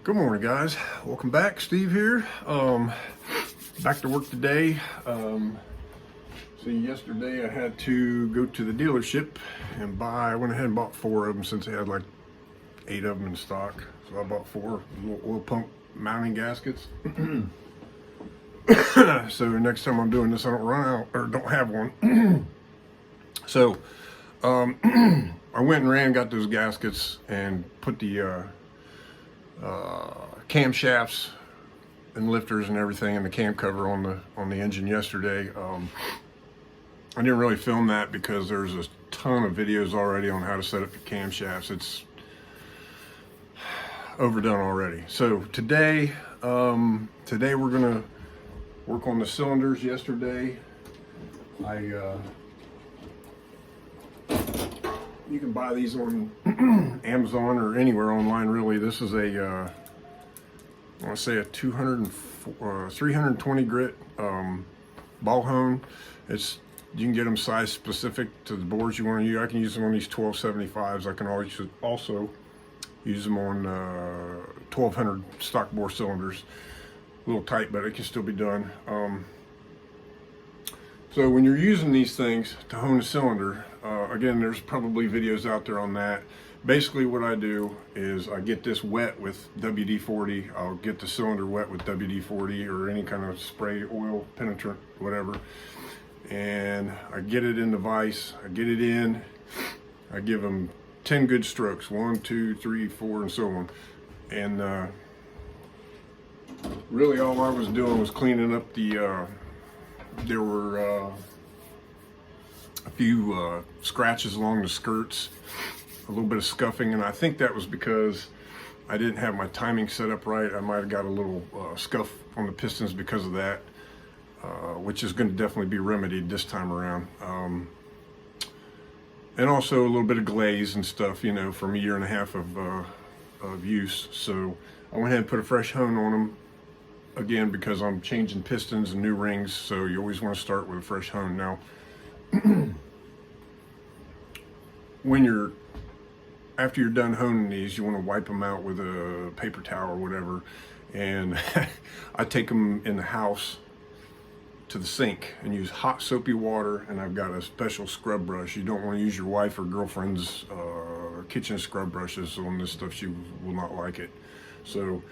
Good morning, guys. Welcome back. Steve here. Back to work today. See, yesterday I had to go to the dealership and I went ahead and bought 4 of them since they had like 8 of them in stock. So I bought 4 little oil pump mounting gaskets. So next time I'm doing this, I don't run out or don't have one. So I went and got those gaskets and put the camshafts and lifters and everything and the cam cover on the engine yesterday. I didn't really film that because there's a ton of videos already on how to set up your camshafts. It's overdone already. So today we're gonna work on the cylinders. Yesterday you can buy these on Amazon or anywhere online, really. This is I want to say a 320 grit ball hone. You can get them size specific to the boards you want to use. I can use them on these 1275s. I can also use them on 1200 stock bore cylinders. A little tight, but it can still be done. So when you're using these things to hone a cylinder, again, there's probably videos out there on that. Basically what I do is I get this wet with WD-40. I'll get the cylinder wet with WD-40 or any kind of spray, oil, penetrant, whatever. And I get it in the vise, I get it in, I give them 10 good strokes, 1, 2, 3, 4, and so on. And really all I was doing was cleaning up there were a few scratches along the skirts, a little bit of scuffing, and I think that was because I didn't have my timing set up right. I might have got a little scuff on the pistons because of that, which is going to definitely be remedied this time around. And also a little bit of glaze and stuff, you know, from a year and a half of use. So I went ahead and put a fresh hone on them. Again, because I'm changing pistons and new rings, so you always want to start with a fresh hone. Now, after you're done honing these, you want to wipe them out with a paper towel or whatever. And I take them in the house to the sink and use hot soapy water, and I've got a special scrub brush. You don't want to use your wife or girlfriend's kitchen scrub brushes on this stuff. She will not like it. So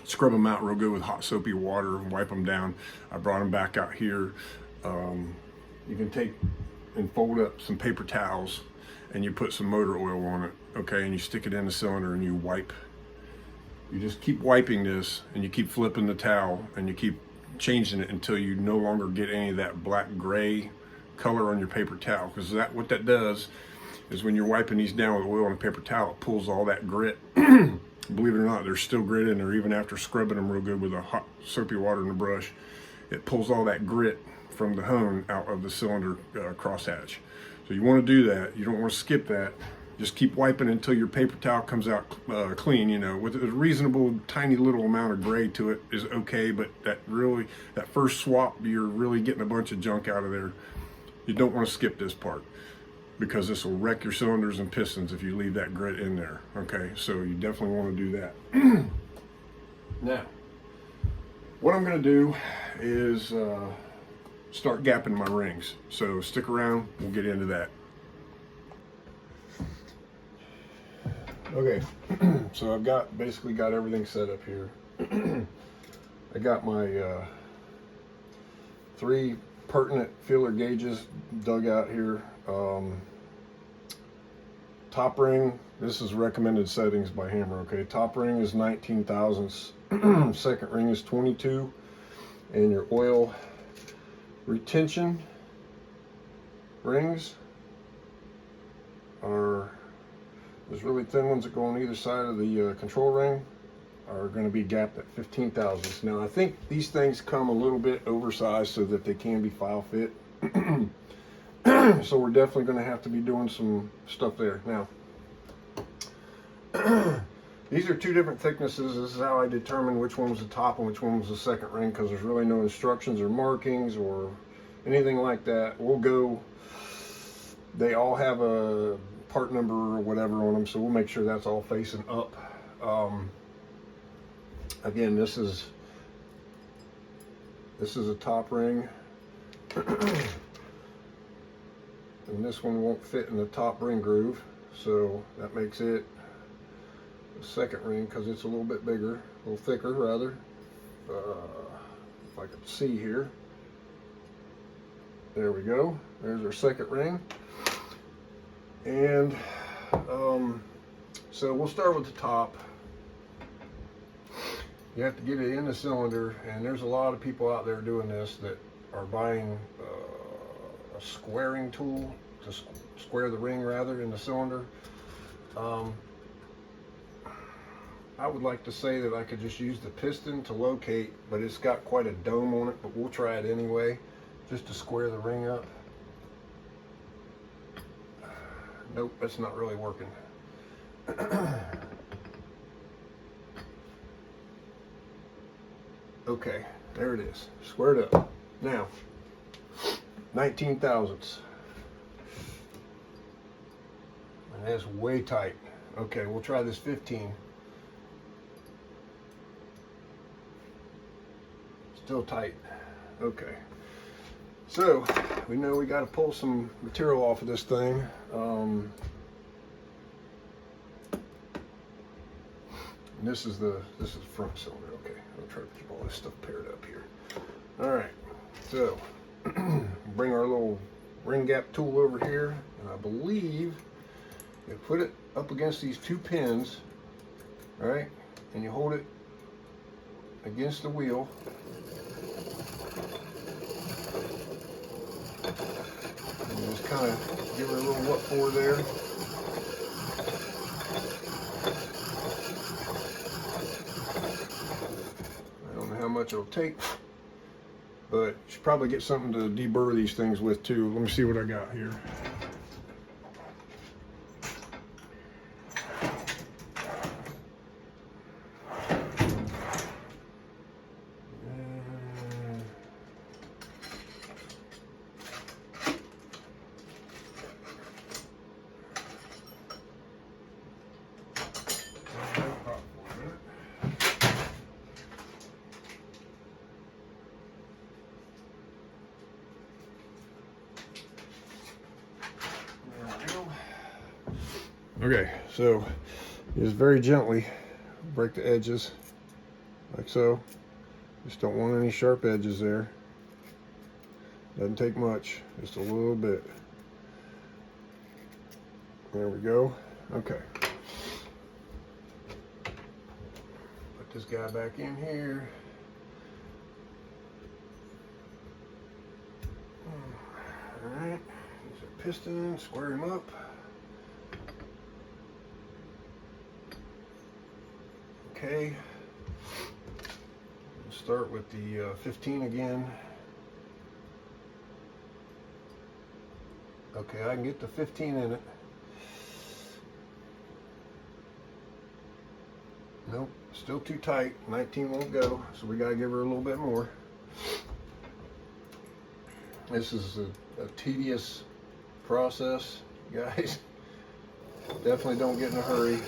scrub them out real good with hot soapy water and wipe them down. I brought them back out here. You can take and fold up some paper towels and you put some motor oil on it, okay, and you stick it in the cylinder and you wipe. You just keep wiping this and you keep flipping the towel and you keep changing it until you no longer get any of that black gray color on your paper towel, because what that does is when you're wiping these down with oil on a paper towel, it pulls all that grit. Believe it or not, there's still grit in there, even after scrubbing them real good with a hot soapy water and a brush. It pulls all that grit from the hone out of the cylinder crosshatch. So you want to do that. You don't want to skip that. Just keep wiping until your paper towel comes out clean. You know, with a reasonable tiny little amount of gray to it is okay, but that first swap, you're really getting a bunch of junk out of there. You don't want to skip this part, because this will wreck your cylinders and pistons if you leave that grit in there, okay? So you definitely want to do that. Now, what I'm going to do is start gapping my rings. So stick around, we'll get into that. Okay, so I've basically got everything set up here. I got my 3 pertinent feeler gauges dug out here. Top ring, this is recommended settings by Hammer, okay? Top ring is 19 thousandths, second ring is 22, and your oil retention rings there's really thin ones that go on either side of the control ring, are going to be gapped at 15 thousandths. Now I think these things come a little bit oversized so that they can be file fit. So we're definitely going to have to be doing some stuff there. Now, these are 2 different thicknesses. This is how I determine which one was the top and which one was the second ring, because there's really no instructions or markings or anything like that. They all have a part number or whatever on them, so we'll make sure that's all facing up. Again, this is a top ring, and this one won't fit in the top ring groove, so that makes it the second ring because it's a little bit bigger, a little thicker rather. If I could see here, there we go. There's our second ring, and so we'll start with the top. You have to get it in the cylinder, and there's a lot of people out there doing this that are buying a squaring tool to square the ring rather in the cylinder. I would like to say that I could just use the piston to locate, but it's got quite a dome on it, but we'll try it anyway, just to square the ring up. Nope, that's not really working. Okay, there it is, squared up. Now, 19 thousandths. And that's way tight. Okay, we'll try this 15. Still tight. Okay. So, we know we got to pull some material off of this thing. And this is the front cylinder. Okay, I'll try to keep all this stuff paired up here. All right, so bring our little ring gap tool over here, and I believe you put it up against these two pins, right? And you hold it against the wheel. And just kind of give it a little what for there. How much it'll take, but you should probably get something to deburr these things with too. Let me see what I got here. Okay, so just very gently break the edges like so. Just don't want any sharp edges there. Doesn't take much, just a little bit. There we go. Okay. Put this guy back in here. All right, use a piston, square him up. Okay, we'll start with the 15 again. Okay, I can get the 15 in it. Nope, still too tight. 19 won't go, so we gotta give her a little bit more. This is a tedious process, guys. Definitely don't get in a hurry.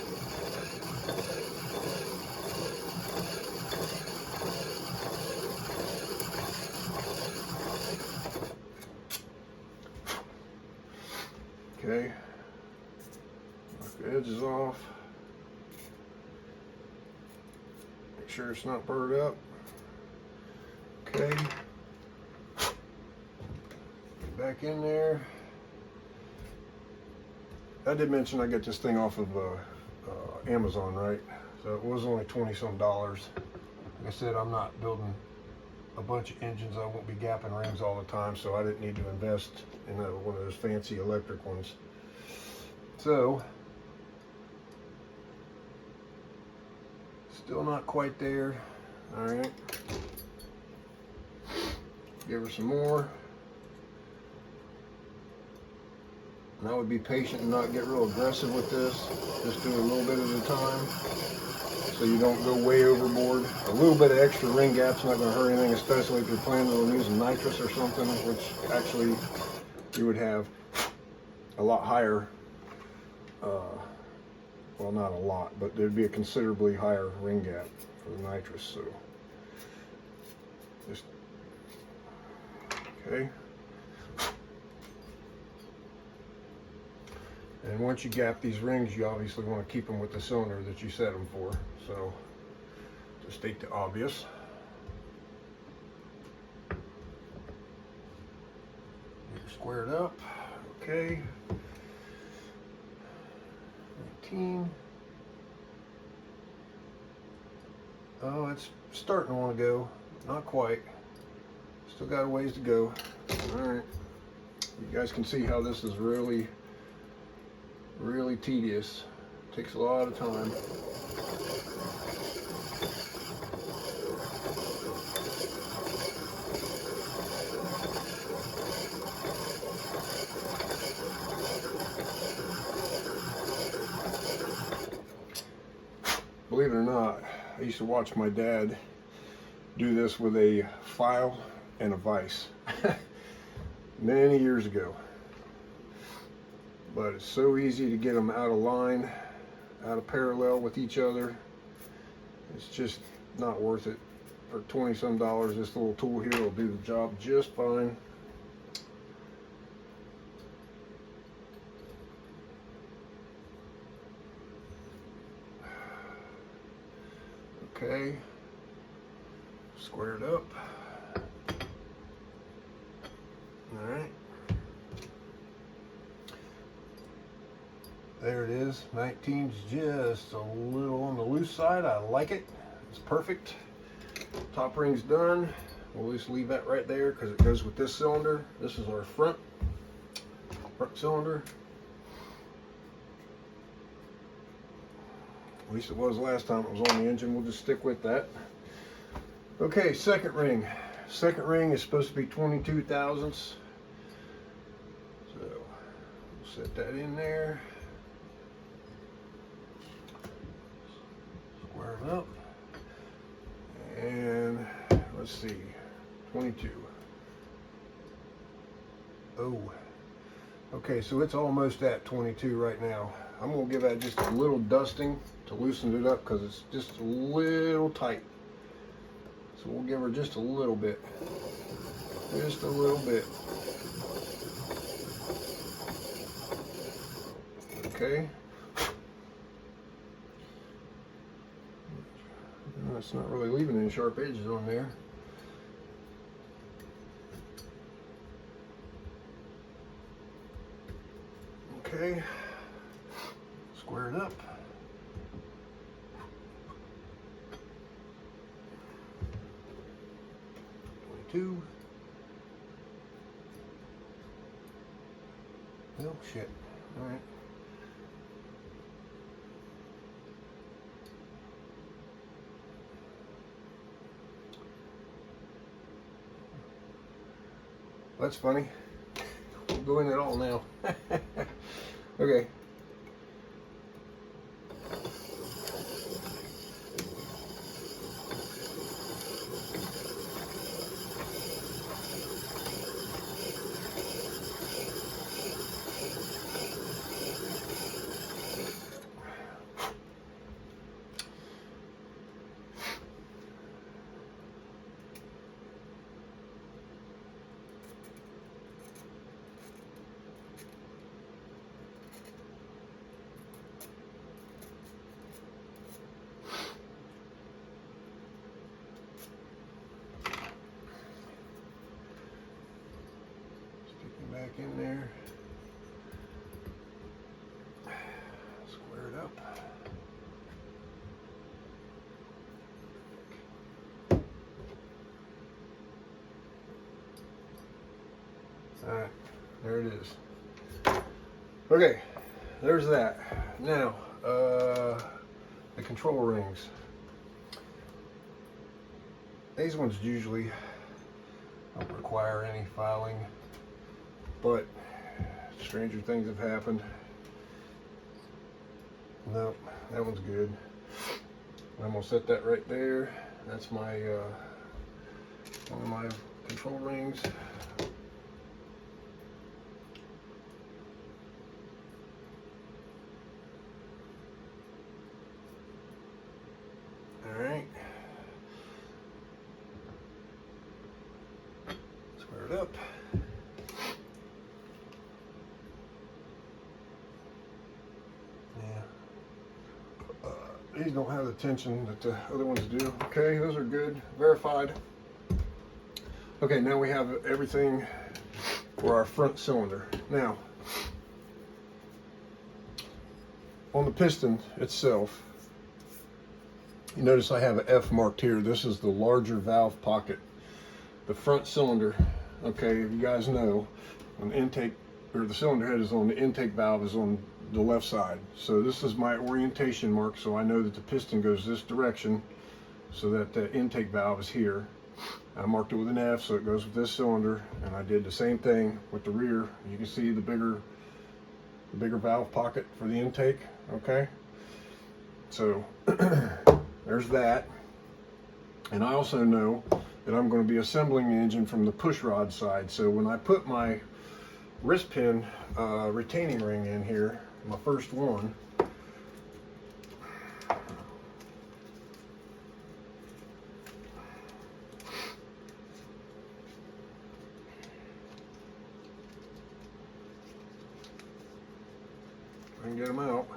Okay, knock the edges off. Make sure it's not burred up. Okay, get back in there. I did mention I get this thing off of Amazon, right? So it was only $20-some. Like I said, I'm not building a bunch of engines. I won't be gapping rings all the time, so I didn't need to invest in one of those fancy electric ones. So, still not quite there. All right, give her some more. And I would be patient and not get real aggressive with this. Just do a little bit at a time, so you don't go way overboard. A little bit of extra ring gap's not going to hurt anything, especially if you're planning on using nitrous or something, which actually you would have a lot higher well, not a lot, but there'd be a considerably higher ring gap for the nitrous. So just okay. And once you gap these rings, you obviously want to keep them with the cylinder that you set them for. So to state the obvious. You're squared up. Okay. 19. Oh, it's starting to want to go. Not quite. Still got a ways to go. Alright. You guys can see how this is really tedious. Takes a lot of time. Believe it or not, I used to watch my dad do this with a file and a vise many years ago. But it's so easy to get them out of line, out of parallel with each other. It's just not worth it. For 20 some dollars, this little tool here will do the job just fine. Okay, squared up. All right. There it is. 19's just a little on the loose side. I like it. It's perfect. Top ring's done. We'll just leave that right there because it goes with this cylinder. This is our front cylinder. At least it was last time it was on the engine. We'll just stick with that. Okay, second ring. Second ring is supposed to be 22 thousandths. So we'll set that in there. Square it up. And let's see, 22. Oh, okay, so it's almost at 22 right now. I'm gonna give that just a little dusting to loosen it up because it's just a little tight. So we'll give her just a little bit. Just a little bit. Okay. No, it's not really leaving any sharp edges on there. Okay. Square it up. Two. Oh shit. All right. That's funny. I'm doing it all now. Okay. Back in there, square it up. All right, there it is. Okay, there's that. Now, the control rings. These ones usually don't require any filing. But stranger things have happened. Nope, that one's good. I'm gonna set that right there. That's my one of my control rings. it up. These don't have the tension that the other ones do. Okay, those are good, verified. Okay, now we have everything for our front cylinder. Now, on the piston itself, you notice I have an F marked here. This is the larger valve pocket. The front cylinder, okay, you guys know, on the intake, or the cylinder head is on the intake valve is on the left side. So this is my orientation mark, so I know that the piston goes this direction, so that the intake valve is here. I marked it with an F, so it goes with this cylinder, and I did the same thing with the rear. You can see the bigger valve pocket for the intake. Okay, so there's that. And I also know that I'm going to be assembling the engine from the push rod side. So when I put my wrist pin retaining ring in here, my first one, I can get them out.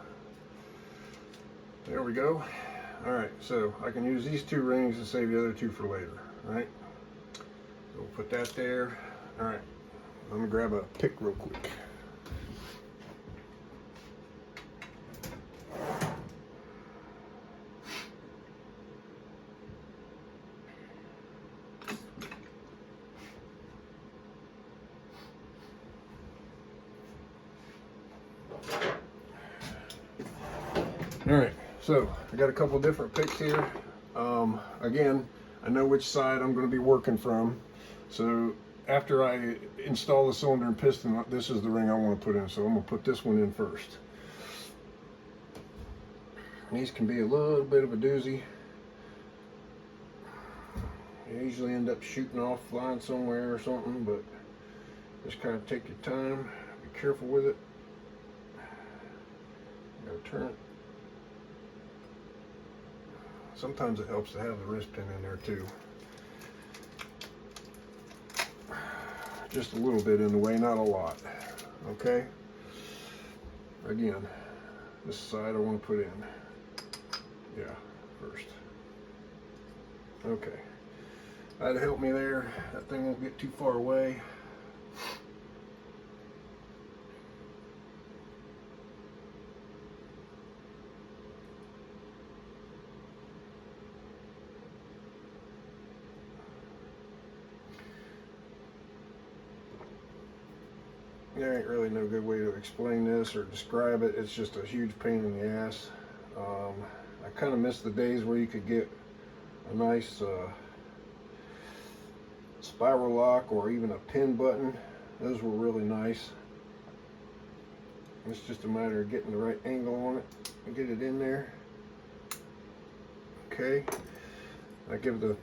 There we go. All right, so I can use these two rings and save the other two for later, right? So we'll put that there. All right, I'm gonna grab a pick real quick. All right, so I got a couple different picks here. Again, I know which side I'm going to be working from. So after I install the cylinder and piston, this is the ring I want to put in. So I'm going to put this one in first. These can be a little bit of a doozy. You usually end up shooting off, flying somewhere or something, but just kind of take your time, be careful with it. You gotta turn it. Sometimes it helps to have the wrist pin in there too. Just a little bit in the way, not a lot. Okay? Again, this side I want to put in. Yeah, first. Okay. That'll help me there. That thing won't get too far away. There ain't really no good way to explain this or describe it. It's just a huge pain in the ass. I kind of miss the days where you could get a nice spiral lock or even a pin button. Those were really nice. It's just a matter of getting the right angle on it and get it in there. Okay, I give it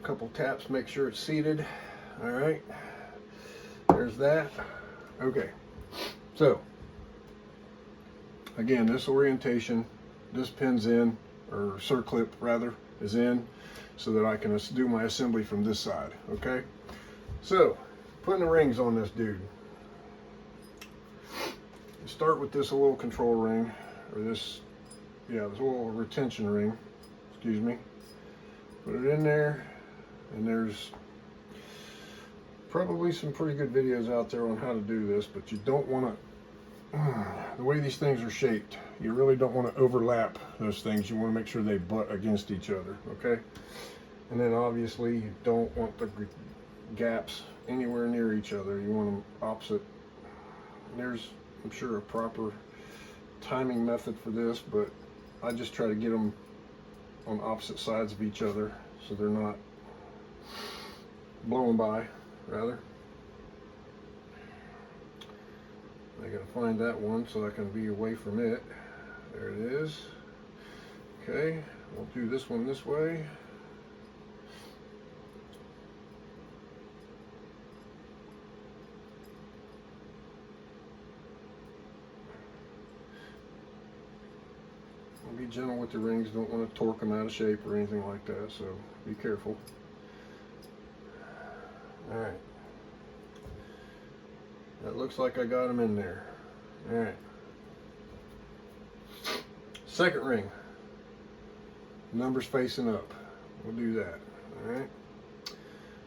a couple taps, make sure it's seated. All right, there's that. Okay, so again, this orientation, this pin's in, or circlip rather, is in, so that I can do my assembly from this side. Okay, so putting the rings on this dude. You start with this little control ring, or this little retention ring, excuse me. Put it in there, and there's probably some pretty good videos out there on how to do this, but you don't want to, the way these things are shaped, you really don't want to overlap those things. You want to make sure they butt against each other, okay? And then obviously you don't want the gaps anywhere near each other. You want them opposite. There's, I'm sure, a proper timing method for this, but I just try to get them on opposite sides of each other so they're not blowing by, rather. I gotta find that one so I can be away from it. There it is. Okay, we'll do this one this way. Be gentle with the rings, don't want to torque them out of shape or anything like that, so be careful. All right. That looks like I got them in there. All right. Second ring. Numbers facing up. We'll do that. All right.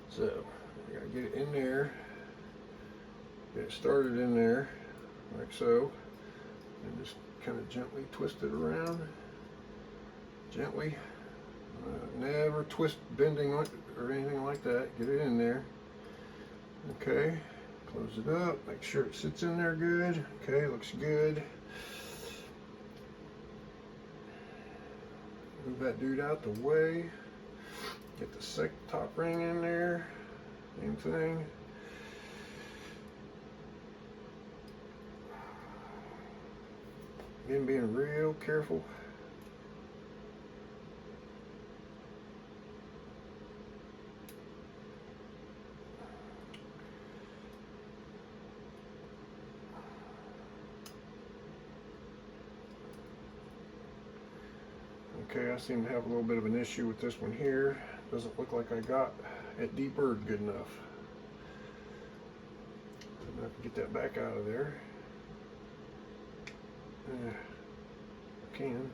So I gotta get it in there. Get it started in there, like so, and just kind of gently twist it around. Gently. Never twist, bending or anything like that. Get it in there. Okay. Close it up. Make sure it sits in there good. Okay, looks good. Move that dude out the way. Get the top ring in there. Same thing. Again, being real careful. Okay, I seem to have a little bit of an issue with this one here. Doesn't look like I got it deburred good enough. I'm gonna have to get that back out of there. I can.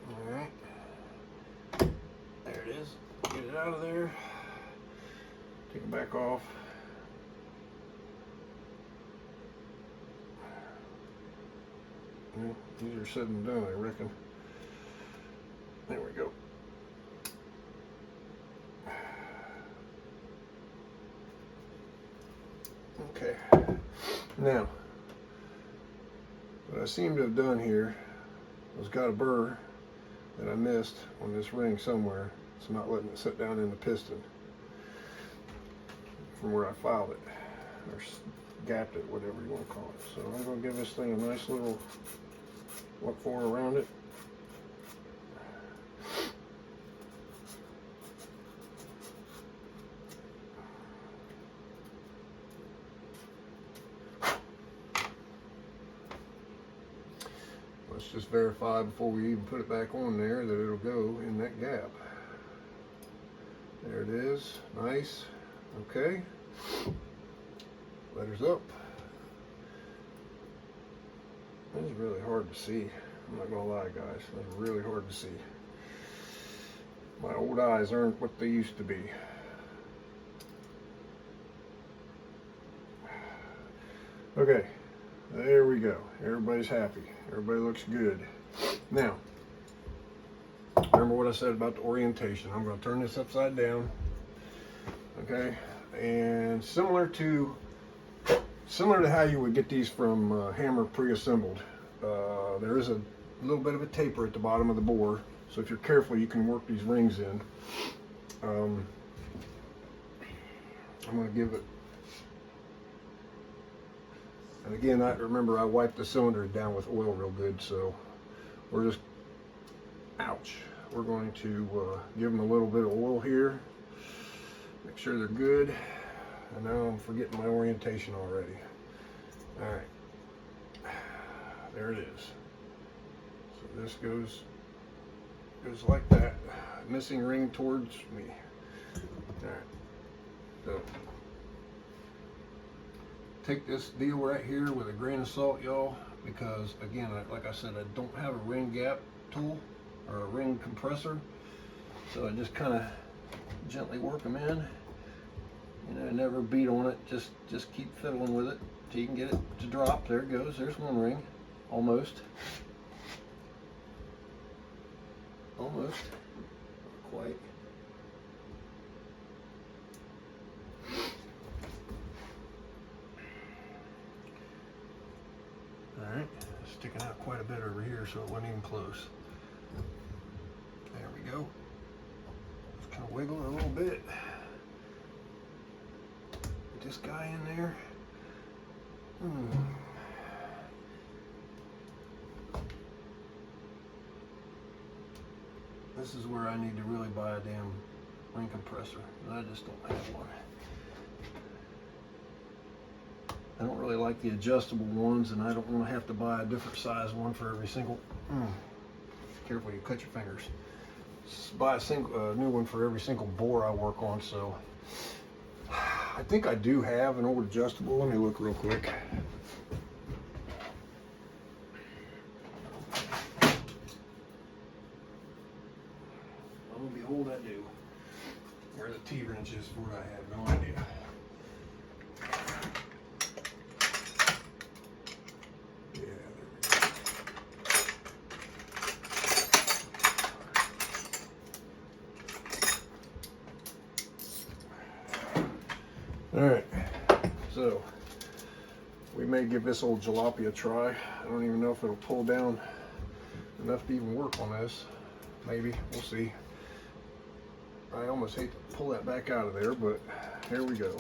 Alright. There it is. Get it out of there. Take it back off. Well, easier said than done, I reckon. There we go. Okay. Now, what I seem to have done here was got a burr that I missed on this ring somewhere. It's not letting it sit down in the piston from where I filed it, or gapped it, whatever you want to call it. So I'm going to give this thing a nice little what for around it. Let's just verify before we even put it back on there that it'll go in that gap. There it is. Nice. Okay. Letters up. This is really hard to see. I'm not gonna lie, guys. It's really hard to see. My old eyes aren't what they used to be. Okay. There we go. Everybody's happy. Everybody looks good. Now, remember what I said about the orientation. I'm going to turn this upside down. Okay, and similar to how you would get these from Hammer pre-assembled, there is a little bit of a taper at the bottom of the bore. So if you're careful, you can work these rings in. I'm going to give it. And again, remember I wiped the cylinders down with oil real good, so we're just, ouch. We're going to give them a little bit of oil here, make sure they're good. And now I'm forgetting my orientation already. All right, there it is. So this goes like that. Missing ring towards me. All right, so. Take this deal right here with a grain of salt, y'all, because again, like I said, I don't have a ring gap tool or a ring compressor, so I just kind of gently work them in. You know, never beat on it. Just keep fiddling with it till you can get it to drop. There it goes. There's one ring, almost. Not quite. Alright, sticking out quite a bit over here, so it wasn't even close. There we go. Just kind of wiggle it a little bit. Get this guy in there. This is where I need to really buy a damn ring compressor, but I just don't have one. I don't really like the adjustable ones, and I don't want to have to buy a different size one for every single. Careful, you cut your fingers. Just buy a new one for every single bore I work on. So I think I do have an old adjustable. Let me look real quick. Lo and behold, I do. Where the T-wrench is for it, I have no idea. All right, so we may give this old jalopy a try. I don't even know if it'll pull down enough to even work on this. Maybe, we'll see. I almost hate to pull that back out of there, but here we go.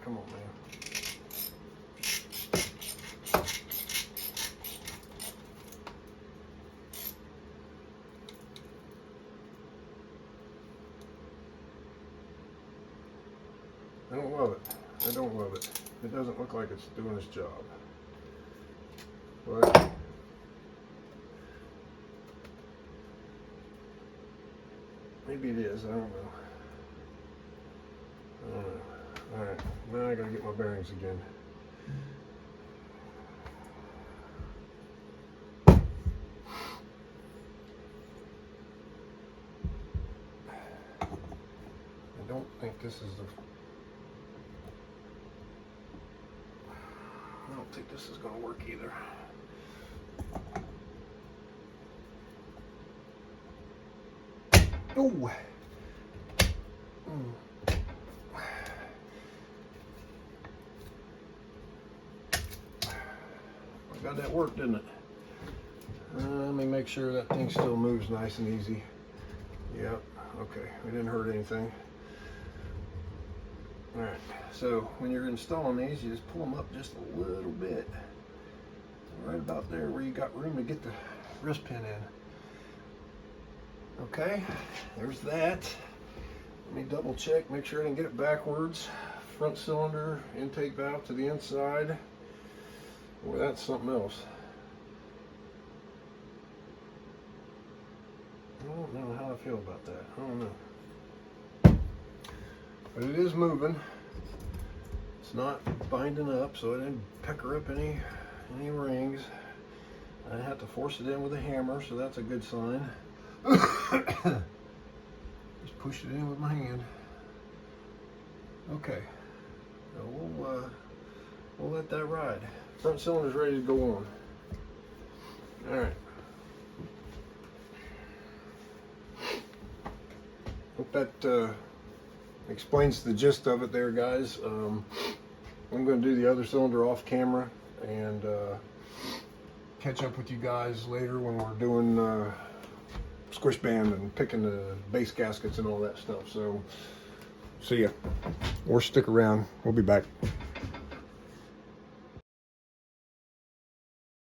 Come on, man. I don't love it. I don't love it. It doesn't look like it's doing its job. But maybe it is. I don't know. Alright, now I gotta get my bearings again. I don't think this is the... I don't think this is going to work either. Oh! Got that work, didn't it? Let me make sure that thing still moves nice and easy. Yep, okay, we didn't hurt anything. Alright, so when you're installing these, you just pull them up just a little bit. Right about there where you got room to get the wrist pin in. Okay, there's that. Let me double check, make sure I didn't get it backwards. Front cylinder, intake valve to the inside. Boy, that's something else. I don't know how I feel about that. I don't know. But it is moving. It's not binding up, so I didn't pecker up any rings. I had to force it in with a hammer, so that's a good sign. Just pushed it in with my hand. Okay. So we'll let that ride. Front cylinder's ready to go on. All right. Hope that explains the gist of it there, guys. I'm going to do the other cylinder off camera and catch up with you guys later when we're doing squish band and picking the base gaskets and all that stuff. So see ya, or stick around. We'll be back.